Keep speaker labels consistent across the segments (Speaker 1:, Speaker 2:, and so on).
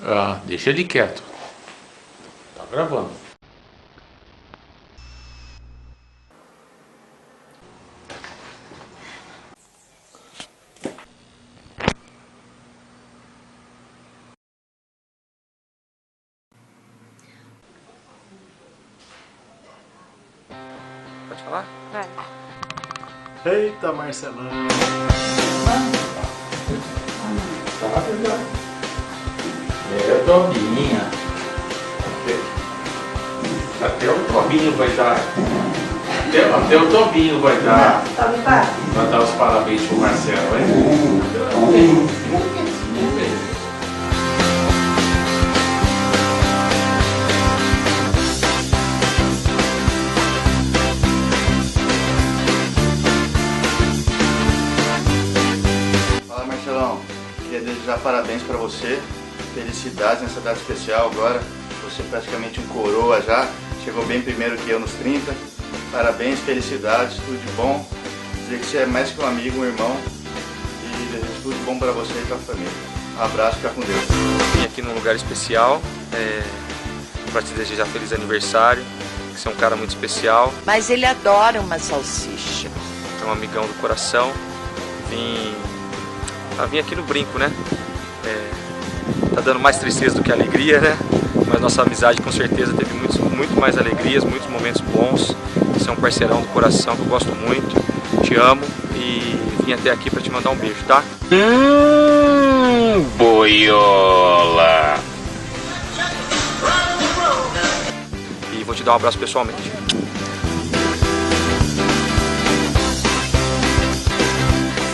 Speaker 1: Ah, deixa ele quieto. Tá gravando.
Speaker 2: Pode falar?
Speaker 3: Vai.
Speaker 4: Eita, Marcelão.
Speaker 1: É, Tobinha. Até o Tobinho vai dar. Até o Tobinho vai dar. Vai dar os parabéns pro Marcelo, hein?
Speaker 4: Fala, Marcelão. Queria desejar parabéns pra você. Felicidades nessa data especial agora. Você é praticamente um coroa já. Chegou bem primeiro que eu nos 30. Parabéns, felicidades, tudo de bom. Dizer que você é mais que um amigo, um irmão. E desejo tudo de bom pra você e pra família. Um abraço, fica com Deus.
Speaker 2: Vim aqui num lugar especial para te desejar feliz aniversário. Você é um cara muito especial,
Speaker 5: Mas ele adora uma salsicha.
Speaker 2: é um amigão do coração. Vim aqui no brinco, né? Tá dando mais tristeza do que alegria, né? Mas nossa amizade com certeza teve muito mais alegrias, muitos momentos bons. Você é um parceirão do coração que eu gosto muito, te amo e vim até aqui para te mandar um beijo, tá?
Speaker 1: Boiola.
Speaker 2: E vou te dar um abraço pessoalmente.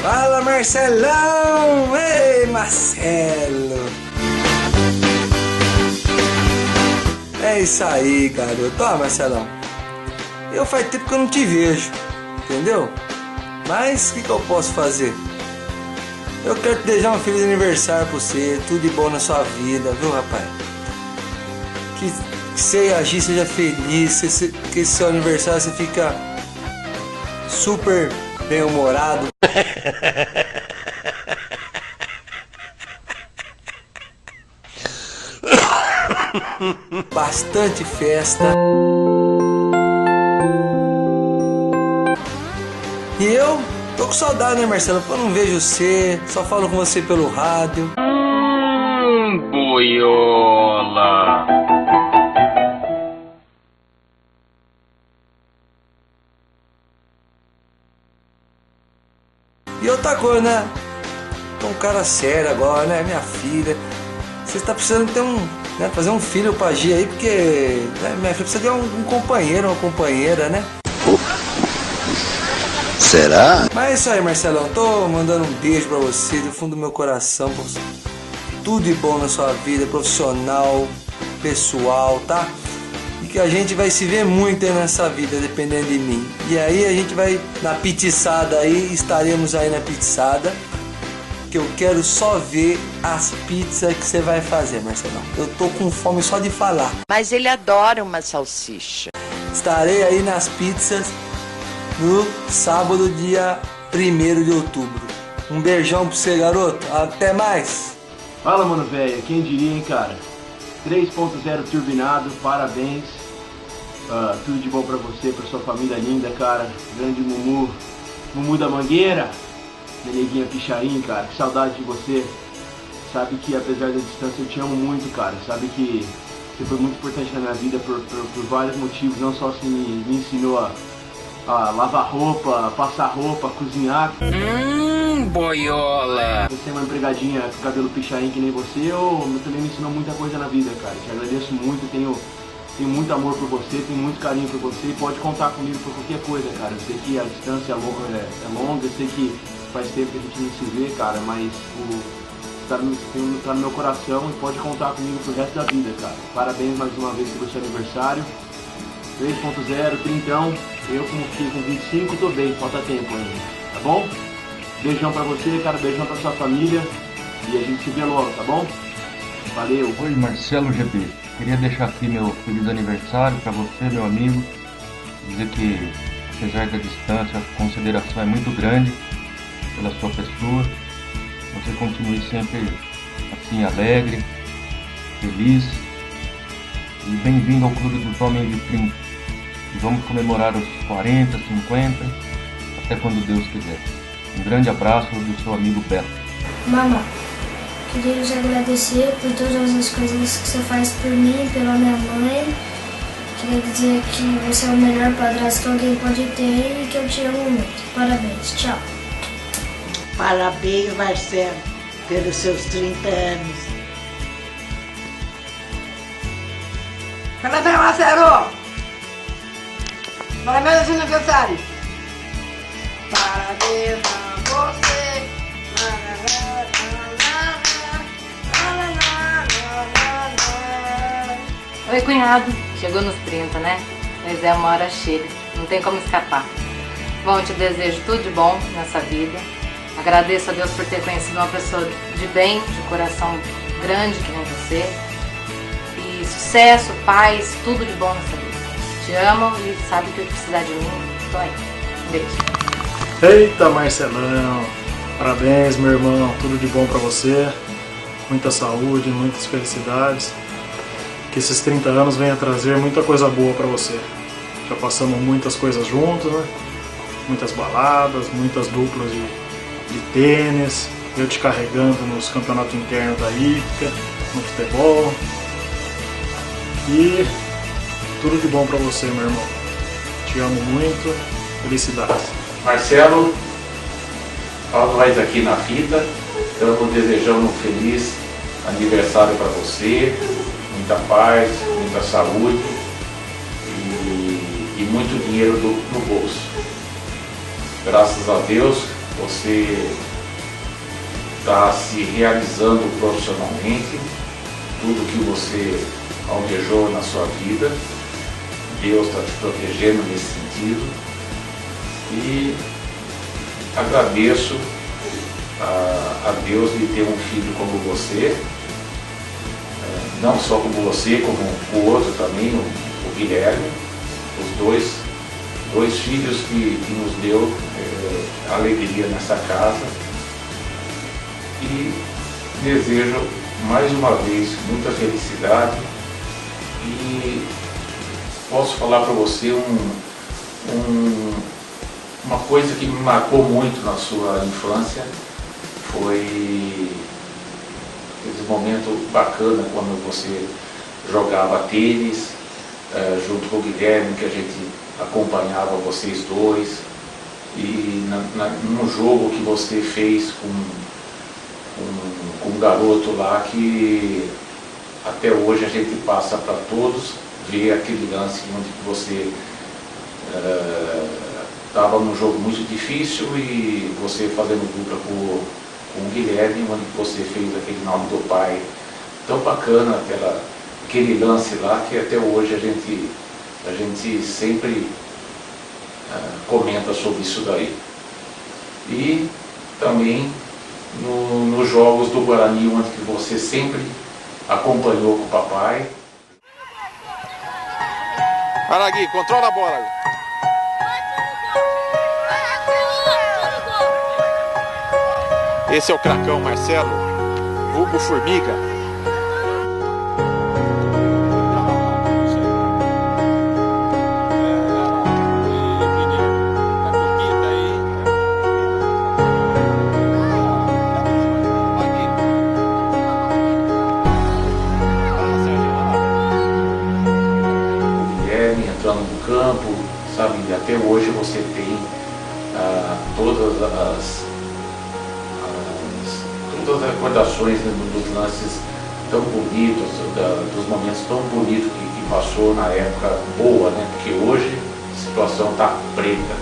Speaker 6: Fala, Marcelão! Ei, Marcelo! É isso aí, garoto. Ó, Marcelão, eu faz tempo que eu não te vejo, entendeu? Mas o que eu posso fazer? Eu quero te desejar um feliz aniversário pra você, tudo de bom na sua vida, viu, rapaz? Que você e a Gi seja feliz, que esse seu aniversário você fica super bem-humorado. Bastante festa. E eu tô com saudade, né, Marcelo? Eu não vejo você, só falo com você pelo rádio.
Speaker 1: Boiola.
Speaker 6: E outra coisa, né? Tô um cara sério agora, né? Minha filha. Você tá precisando ter né, fazer um filho pra Gia aí, porque né, minha filha precisa ter um companheiro, uma companheira, né?
Speaker 7: Será?
Speaker 6: Mas é isso aí, Marcelão. Tô mandando um beijo pra você do fundo do meu coração. Pra você. Tudo de bom na sua vida, profissional, pessoal, tá? E que a gente vai se ver muito aí nessa vida, dependendo de mim. E aí a gente vai na pizzaada aí, estaremos aí na pizzaada. Que eu quero só ver as pizzas que você vai fazer, Marcelão. Eu tô com fome só de falar.
Speaker 5: Mas ele adora uma salsicha.
Speaker 6: Estarei aí nas pizzas no sábado, dia 1º de outubro. Um beijão pra você, garoto. Até mais.
Speaker 4: Fala, mano, velho. Quem diria, hein, cara? 3.0 turbinado, parabéns. Tudo de bom pra você, pra sua família linda, cara. Grande Mumu. Mumu da Mangueira. Meneguinha Pichain, cara. Que saudade de você. Sabe que apesar da distância eu te amo muito, cara. Sabe que você foi muito importante na minha vida por vários motivos. Não só assim me ensinou a lavar roupa, passar roupa, cozinhar.
Speaker 1: Boiola.
Speaker 4: Você é uma empregadinha com cabelo pichain que nem você, eu também me ensinou muita coisa na vida, cara. Te agradeço muito, tenho muito amor por você, tenho muito carinho por você e pode contar comigo por qualquer coisa, cara. Eu sei que a distância é longa, eu sei que faz tempo que a gente não se vê, cara, mas tá no meu coração e pode contar comigo pro resto da vida, cara. Parabéns mais uma vez pelo seu aniversário. 3.0, trintão. Eu como fiquei com 25, tô bem, falta tempo ainda, tá bom? Beijão pra você, cara, beijão pra sua família e a gente se vê logo, tá bom? Valeu!
Speaker 8: Oi, Marcelo GB. Queria deixar aqui meu feliz aniversário para você, meu amigo. Dizer que, apesar da distância, a consideração é muito grande pela sua pessoa. Você continue sempre assim, alegre, feliz. E bem-vindo ao Clube dos Homens de 30. E vamos comemorar os 40, 50, até quando Deus quiser. Um grande abraço do seu amigo Beto.
Speaker 3: Mamãe, queria te agradecer por todas as coisas que você faz por mim, pela minha mãe. Queria dizer que você é o melhor padrasto que alguém pode ter e que eu te amo muito. Parabéns, tchau.
Speaker 7: Parabéns, Marcelo, pelos seus 30 anos.
Speaker 9: Parabéns, Marcelo! Parabéns no aniversário! Parabéns a você!
Speaker 10: Oi, cunhado. Chegou nos 30, né? Mas é, uma hora chega. Não tem como escapar. Bom, eu te desejo tudo de bom nessa vida. Agradeço a Deus por ter conhecido uma pessoa de bem, de coração grande que nem você. E sucesso, paz, tudo de bom nessa vida. Te amo e sabe que eu precisar de mim, tô aí. Um beijo.
Speaker 11: Eita, Marcelão! Parabéns, meu irmão. Tudo de bom pra você. Muita saúde, muitas felicidades. Que esses 30 anos venham trazer muita coisa boa pra você. Já passamos muitas coisas juntos, né? Muitas baladas, muitas duplas de tênis, eu te carregando nos campeonatos internos da Ípica, no futebol. E tudo de bom pra você, meu irmão. Te amo muito, felicidades.
Speaker 1: Marcelo, nós aqui na fita, estamos desejando um feliz aniversário para você, muita paz, muita saúde e muito dinheiro no bolso. Graças a Deus, você está se realizando profissionalmente, tudo que você almejou na sua vida, Deus está te protegendo nesse sentido e agradeço a Deus de ter um filho como você, não só como você, como o outro também, o Guilherme, os dois filhos que nos deu alegria nessa casa. E desejo mais uma vez muita felicidade e posso falar para você uma coisa que me marcou muito na sua infância, foi esse momento bacana quando você jogava tênis junto com o Guilherme, que a gente acompanhava vocês dois, e num jogo que você fez com um garoto lá que até hoje a gente passa para todos ver aquele lance onde você estava num jogo muito difícil e você fazendo dupla com o Guilherme, onde você fez aquele nome do pai tão bacana, aquele lance lá que até hoje a gente sempre comenta sobre isso daí. E também nos jogos do Guarani, onde você sempre acompanhou com o papai.
Speaker 12: Olha Gui, controla a bola. Esse é o cracão Marcelo, vulgo Formiga.
Speaker 1: Entrando no campo, sabe, até hoje você tem todas as recordações dos lances tão bonitos, dos momentos tão bonitos que passou na época boa, né? Porque hoje a situação está preta.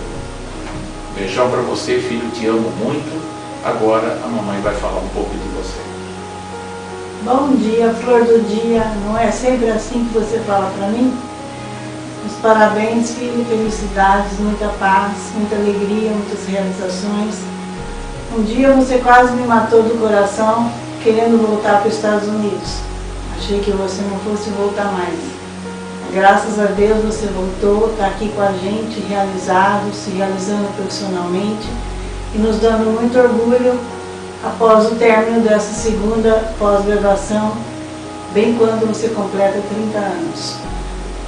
Speaker 1: Beijão para você, filho, te amo muito. Agora a mamãe vai falar um pouco de você.
Speaker 7: Bom dia, flor do dia. Não é sempre assim que você fala para mim? Os parabéns, filho, felicidades, muita paz, muita alegria, muitas realizações. Um dia você quase me matou do coração, querendo voltar para os Estados Unidos. Achei que você não fosse voltar mais. Graças a Deus você voltou, está aqui com a gente, realizado, se realizando profissionalmente e nos dando muito orgulho após o término dessa segunda pós-graduação bem quando você completa 30 anos.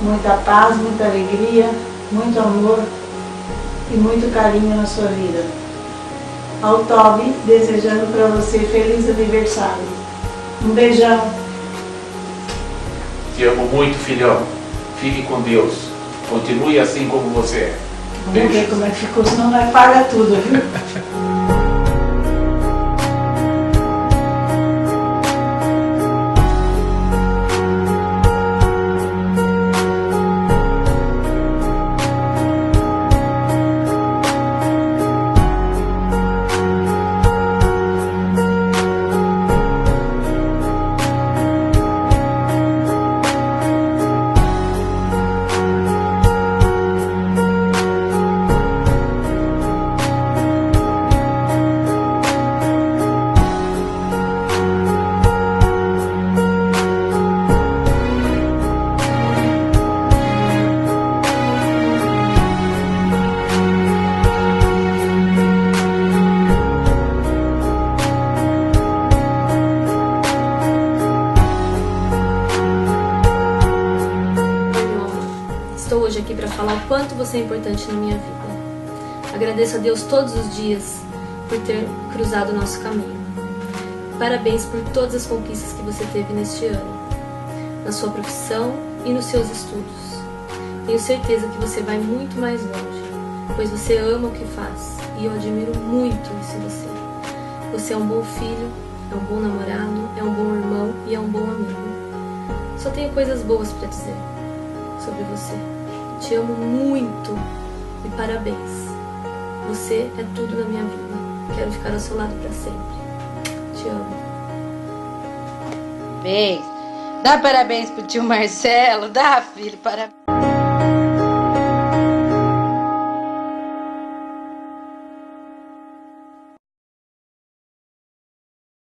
Speaker 7: Muita paz, muita alegria, muito amor e muito carinho na sua vida. Ao Toby, desejando para você feliz aniversário. Um beijão.
Speaker 1: Te amo muito, filhão. Fique com Deus. Continue assim como você é.
Speaker 7: Vamos ver como é que ficou, senão vai pagar tudo, viu?
Speaker 13: Estou hoje aqui para falar o quanto você é importante na minha vida. Agradeço a Deus todos os dias por ter cruzado o nosso caminho. Parabéns por todas as conquistas que você teve neste ano, na sua profissão e nos seus estudos. Tenho certeza que você vai muito mais longe, pois você ama o que faz e eu admiro muito isso em você. Você é um bom filho, é um bom namorado, é um bom irmão e é um bom amigo. Só tenho coisas boas para dizer sobre você. Te amo muito e parabéns. Você é tudo na minha vida. Quero ficar ao seu lado para sempre. Te amo.
Speaker 10: Beijo. Dá parabéns pro tio Marcelo. Dá, filho, parabéns.